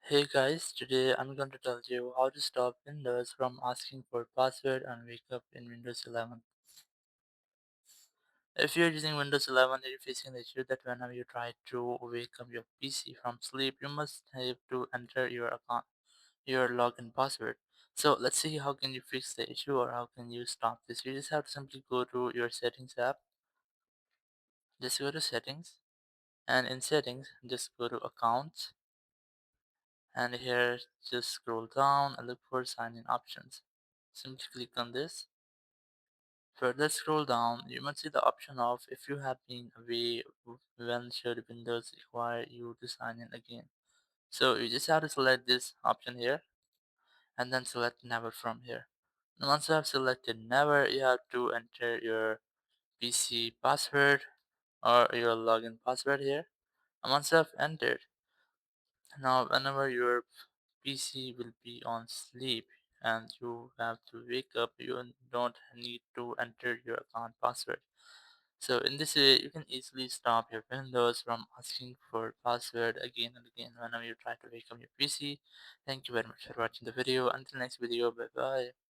Hey guys, today I'm going to tell you how to stop Windows from asking for password on Wakeup in Windows 11. If you're using Windows 11, you're facing the issue that whenever you try to wake up your PC from sleep, you must have to enter your account, your login password. So let's see how can you fix the issue or how can you stop this. You just have to simply go to your settings app, just go to settings, and in settings, just go to accounts, and here just scroll down and look for sign in options. Simply click on this. Further scroll down, you must see the option of if you have been away, when should Windows require you to sign in again. So you just have to select this option here and then select never from here. And once you have selected never, you have to enter your PC password or your login password here. And once you have entered, now whenever your PC will be on sleep and you have to wake up, you don't need to enter your account password. So in this way, you can easily stop your Windows from asking for password again and again whenever you try to wake up your PC. Thank you very much for watching the video. Until next video, bye bye.